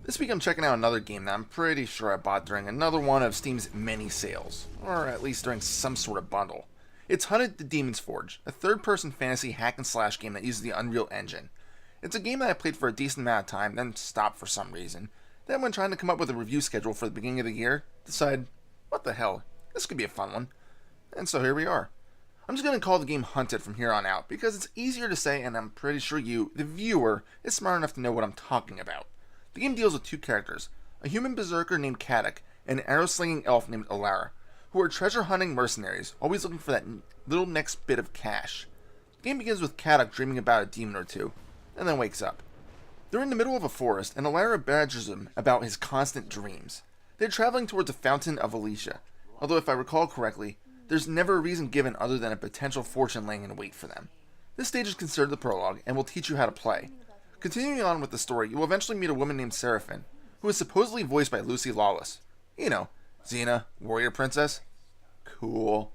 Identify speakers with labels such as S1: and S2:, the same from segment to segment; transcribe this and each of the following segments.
S1: This week I'm checking out another game that I'm pretty sure I bought during another one of Steam's many sales, or at least during some sort of bundle. It's Hunted the Demon's Forge, a third-person fantasy hack-and-slash game that uses the Unreal Engine. It's a game that I played for a decent amount of time, then stopped for some reason. Then when trying to come up with a review schedule for the beginning of the year, decided, what the hell, this could be a fun one. And so here we are. I'm just going to call the game Hunted from here on out, because it's easier to say and I'm pretty sure you, the viewer, is smart enough to know what I'm talking about. The game deals with two characters, a human berserker named Kadak and an arrow-slinging elf named Alara, who are treasure-hunting mercenaries, always looking for that little next bit of cash. The game begins with Kadak dreaming about a demon or two, and then wakes up. They're in the middle of a forest, and Alara badgers him about his constant dreams. They're traveling towards the Fountain of Alicia, although if I recall correctly, there's never a reason given other than a potential fortune laying in wait for them. This stage is considered the prologue, and will teach you how to play. Continuing on with the story, you will eventually meet a woman named Seraphine, who is supposedly voiced by Lucy Lawless. You know, Xena, warrior princess. Cool.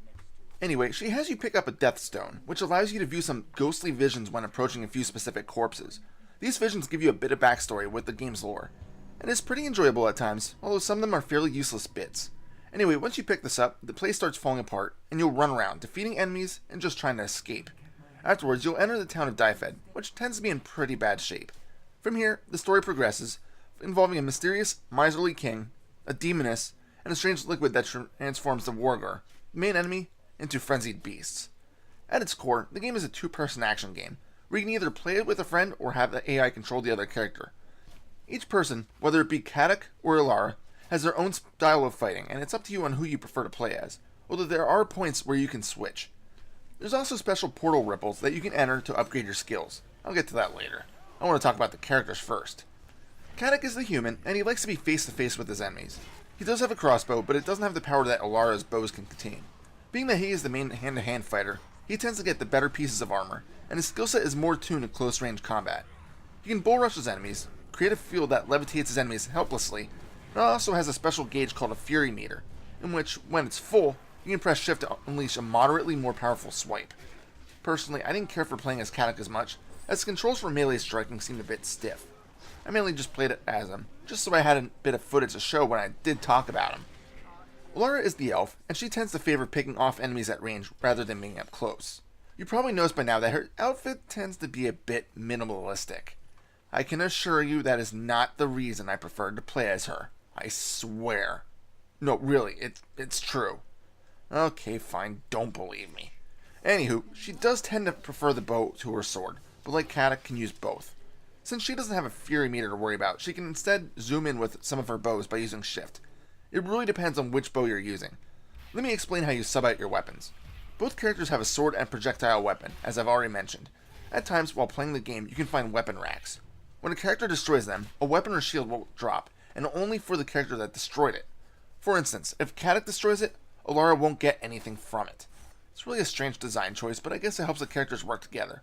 S1: Anyway, she has you pick up a death stone, which allows you to view some ghostly visions when approaching a few specific corpses. These visions give you a bit of backstory with the game's lore, and it's pretty enjoyable at times, although some of them are fairly useless bits. Anyway, once you pick this up, the place starts falling apart, and you'll run around, defeating enemies and just trying to escape. Afterwards, you'll enter the town of Dyfed, which tends to be in pretty bad shape. From here, the story progresses, involving a mysterious, miserly king, a demoness, and a strange liquid that transforms the wargar, the main enemy, into frenzied beasts. At its core, the game is a two-person action game, where you can either play it with a friend or have the AI control the other character. Each person, whether it be Kadak or Alara, has their own style of fighting, and it's up to you on who you prefer to play as, although there are points where you can switch. There's also special portal ripples that you can enter to upgrade your skills. I'll get to that later. I want to talk about the characters first. Kadak is the human, and he likes to be face-to-face with his enemies. He does have a crossbow, but it doesn't have the power that Alara's bows can contain. Being that he is the main hand-to-hand fighter, he tends to get the better pieces of armor, and his skill set is more tuned to close-range combat. He can bull rush his enemies, create a field that levitates his enemies helplessly, and it also has a special gauge called a Fury Meter, in which, when it's full, you can press shift to unleash a moderately more powerful swipe. Personally, I didn't care for playing as Kadak as much, as the controls for melee striking seemed a bit stiff. I mainly just played it as him, just so I had a bit of footage to show when I did talk about him. Alara is the elf, and she tends to favor picking off enemies at range rather than being up close. You probably noticed by now that her outfit tends to be a bit minimalistic. I can assure you that is not the reason I preferred to play as her. I swear. No, really, it's true. Okay, fine, don't believe me. Anywho, she does tend to prefer the bow to her sword, but like Kadak can use both. Since she doesn't have a Fury Meter to worry about, she can instead zoom in with some of her bows by using shift. It really depends on which bow you're using. Let me explain how you sub out your weapons. Both characters have a sword and projectile weapon, as I've already mentioned. At times, while playing the game, you can find weapon racks. When a character destroys them, a weapon or shield will drop, and only for the character that destroyed it. For instance, if Kadak destroys it, Alara won't get anything from it. It's really a strange design choice, but I guess it helps the characters work together.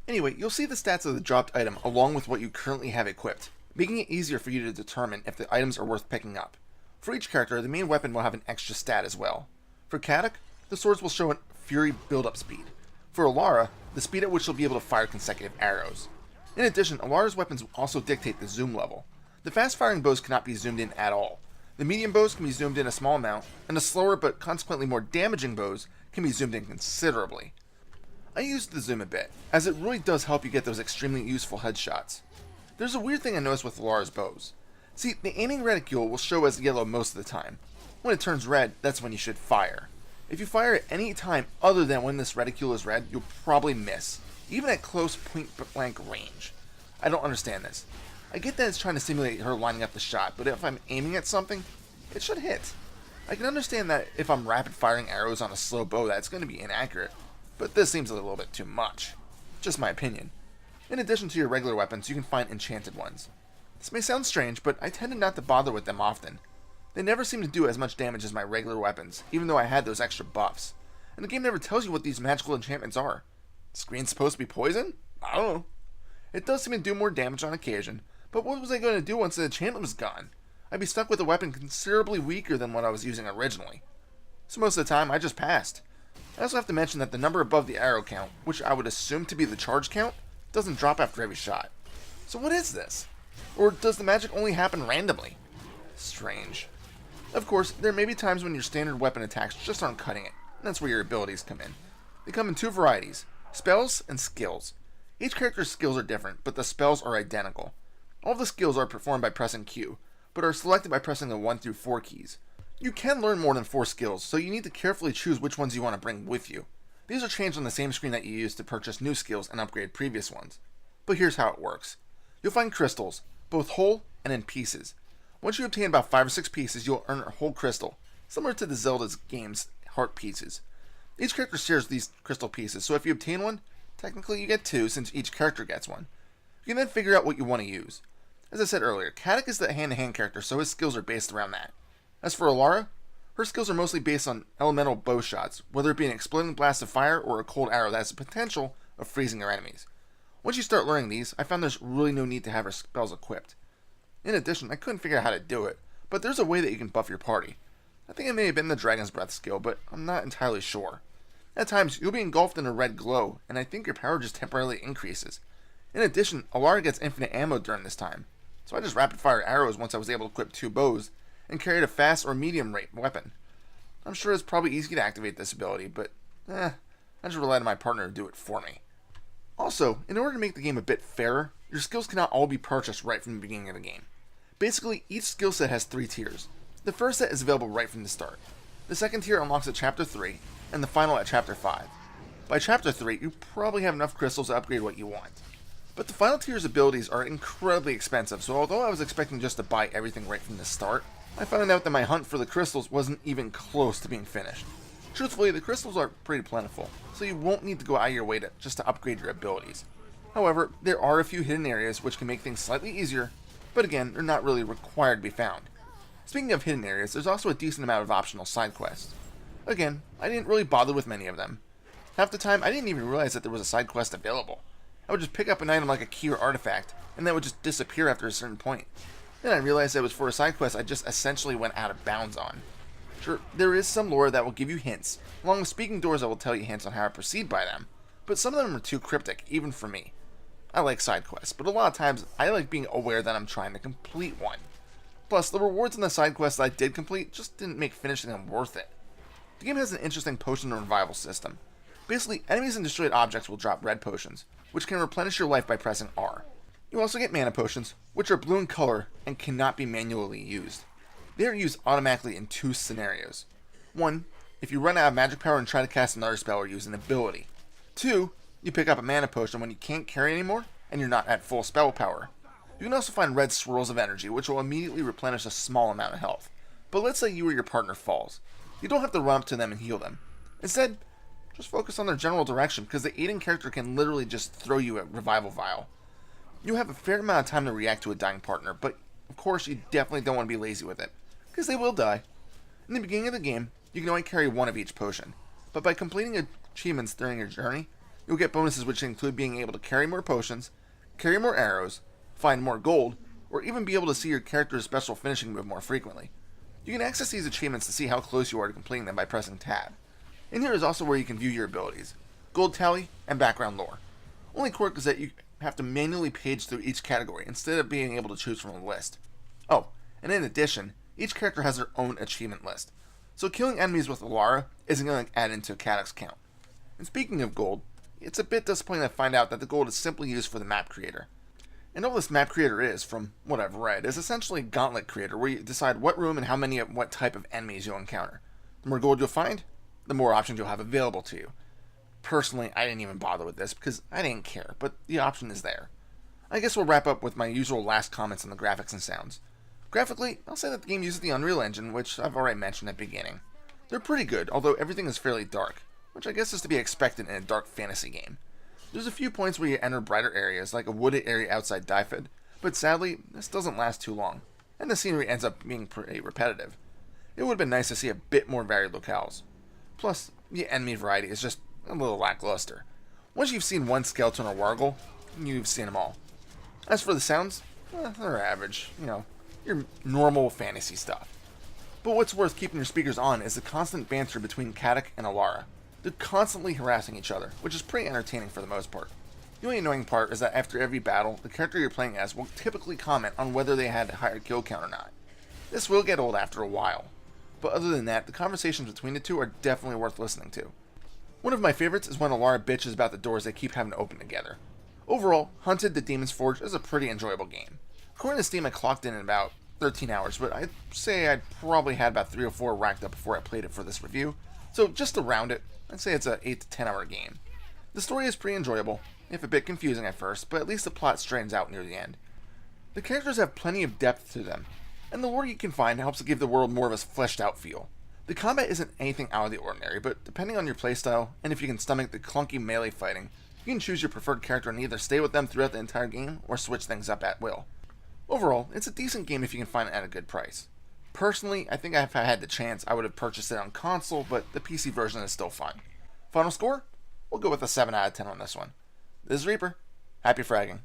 S1: Anyway, you'll see the stats of the dropped item along with what you currently have equipped, making it easier for you to determine if the items are worth picking up. For each character, the main weapon will have an extra stat as well. For Kadak, the swords will show a Fury build-up speed. For Alara, the speed at which she'll be able to fire consecutive arrows. In addition, Alara's weapons also dictate the zoom level. The fast-firing bows cannot be zoomed in at all. The medium bows can be zoomed in a small amount, and the slower but consequently more damaging bows can be zoomed in considerably. I used the zoom a bit, as it really does help you get those extremely useful headshots. There's a weird thing I noticed with Alara's bows. See, the aiming reticule will show as yellow most of the time. When it turns red, that's when you should fire. If you fire at any time other than when this reticule is red, you'll probably miss, even at close point-blank range. I don't understand this. I get that it's trying to simulate her lining up the shot, but if I'm aiming at something, it should hit. I can understand that if I'm rapid-firing arrows on a slow bow, that's going to be inaccurate, but this seems a little bit too much. Just my opinion. In addition to your regular weapons, you can find enchanted ones. This may sound strange, but I tended not to bother with them often. They never seem to do as much damage as my regular weapons, even though I had those extra buffs. And the game never tells you what these magical enchantments are. The screen's supposed to be poison? I don't know. It does seem to do more damage on occasion, but what was I going to do once the enchantment was gone? I'd be stuck with a weapon considerably weaker than what I was using originally. So most of the time, I just passed. I also have to mention that the number above the arrow count, which I would assume to be the charge count, doesn't drop after every shot. So what is this? Or does the magic only happen randomly? Strange. Of course, there may be times when your standard weapon attacks just aren't cutting it, and that's where your abilities come in. They come in two varieties, spells and skills. Each character's skills are different, but the spells are identical. All of the skills are performed by pressing Q, but are selected by pressing the 1 through 4 keys. You can learn more than 4 skills, so you need to carefully choose which ones you want to bring with you. These are changed on the same screen that you use to purchase new skills and upgrade previous ones. But here's how it works. You'll find crystals, both whole and in pieces. Once you obtain about 5 or 6 pieces, you'll earn a whole crystal, similar to the Zelda game's heart pieces. Each character shares these crystal pieces, so if you obtain one, technically you get 2 since each character gets one. You can then figure out what you want to use. As I said earlier, Kadak is the hand-to-hand character, so his skills are based around that. As for Alara, her skills are mostly based on elemental bow shots, whether it be an exploding blast of fire or a cold arrow that has the potential of freezing your enemies. Once you start learning these, I found there's really no need to have her spells equipped. In addition, I couldn't figure out how to do it, but there's a way that you can buff your party. I think it may have been the Dragon's Breath skill, but I'm not entirely sure. At times, you'll be engulfed in a red glow, and I think your power just temporarily increases. In addition, Alara gets infinite ammo during this time, so I just rapid-fire arrows once I was able to equip 2 bows, and carried a fast or medium rate weapon. I'm sure it's probably easy to activate this ability, but I just relied on my partner to do it for me. Also, in order to make the game a bit fairer, your skills cannot all be purchased right from the beginning of the game. Basically, each skill set has 3 tiers. The first set is available right from the start. The second tier unlocks at Chapter 3, and the final at Chapter 5. By Chapter 3, you probably have enough crystals to upgrade what you want. But the final tier's abilities are incredibly expensive, so although I was expecting just to buy everything right from the start, I found out that my hunt for the crystals wasn't even close to being finished. Truthfully, the crystals are pretty plentiful, so you won't need to go out of your way just to upgrade your abilities. However, there are a few hidden areas which can make things slightly easier, but again, they're not really required to be found. Speaking of hidden areas, there's also a decent amount of optional side quests. Again, I didn't really bother with many of them. Half the time, I didn't even realize that there was a side quest available. I would just pick up an item like a key or artifact, and that would just disappear after a certain point. Then I realized that it was for a side quest I just essentially went out of bounds on. Sure, there is some lore that will give you hints, along with speaking doors that will tell you hints on how to proceed by them, but some of them are too cryptic, even for me. I like side quests, but a lot of times I like being aware that I'm trying to complete one. Plus, the rewards in the side quests that I did complete just didn't make finishing them worth it. The game has an interesting potion revival system. Basically, enemies and destroyed objects will drop red potions, which can replenish your life by pressing R. You also get mana potions, which are blue in color and cannot be manually used. They are used automatically in 2 scenarios. 1, if you run out of magic power and try to cast another spell or use an ability. 2, you pick up a mana potion when you can't carry anymore and you're not at full spell power. You can also find red swirls of energy, which will immediately replenish a small amount of health. But let's say you or your partner falls. You don't have to run up to them and heal them. Instead, just focus on their general direction, because the aiding character can literally just throw you a revival vial. You have a fair amount of time to react to a dying partner, but of course you definitely don't want to be lazy with it, because they will die. In the beginning of the game, you can only carry 1 of each potion, but by completing achievements during your journey, you'll get bonuses which include being able to carry more potions, carry more arrows, find more gold, or even be able to see your character's special finishing move more frequently. You can access these achievements to see how close you are to completing them by pressing Tab. In here is also where you can view your abilities, gold tally, and background lore. Only quirk is that you have to manually page through each category instead of being able to choose from a list. Oh, and in addition, each character has their own achievement list, so killing enemies with Alara isn't going to add into Kadak's count. And speaking of gold, it's a bit disappointing to find out that the gold is simply used for the map creator. And all this map creator is, from what I've read, is essentially a gauntlet creator where you decide what room and how many of what type of enemies you'll encounter. The more gold you'll find, the more options you'll have available to you. Personally, I didn't even bother with this because I didn't care, but the option is there. I guess we'll wrap up with my usual last comments on the graphics and sounds. Graphically, I'll say that the game uses the Unreal Engine, which I've already mentioned at the beginning. They're pretty good, although everything is fairly dark, which I guess is to be expected in a dark fantasy game. There's a few points where you enter brighter areas, like a wooded area outside Dyfed, but sadly, this doesn't last too long, and the scenery ends up being pretty repetitive. It would have been nice to see a bit more varied locales. Plus, the enemy variety is just a little lackluster. Once you've seen one skeleton or wargle, you've seen them all. As for the sounds, they're average, your normal fantasy stuff. But what's worth keeping your speakers on is the constant banter between Kadak and Alara. They're constantly harassing each other, which is pretty entertaining for the most part. The only annoying part is that after every battle, the character you're playing as will typically comment on whether they had a higher kill count or not. This will get old after a while, but other than that, the conversations between the two are definitely worth listening to. One of my favorites is when Alara bitches about the doors they keep having to open together. Overall, Hunted the Demon's Forge is a pretty enjoyable game. According to Steam, I clocked in about 13 hours, but I'd say I probably had about 3 or 4 racked up before I played it for this review, so just to round it, I'd say it's an 8 to 10 hour game. The story is pretty enjoyable, if a bit confusing at first, but at least the plot straightens out near the end. The characters have plenty of depth to them, and the lore you can find helps to give the world more of a fleshed out feel. The combat isn't anything out of the ordinary, but depending on your playstyle, and if you can stomach the clunky melee fighting, you can choose your preferred character and either stay with them throughout the entire game, or switch things up at will. Overall, it's a decent game if you can find it at a good price. Personally, I think if I had the chance, I would have purchased it on console, but the PC version is still fun. Final score? We'll go with a 7 out of 10 on this one. This is Reaper. Happy fragging.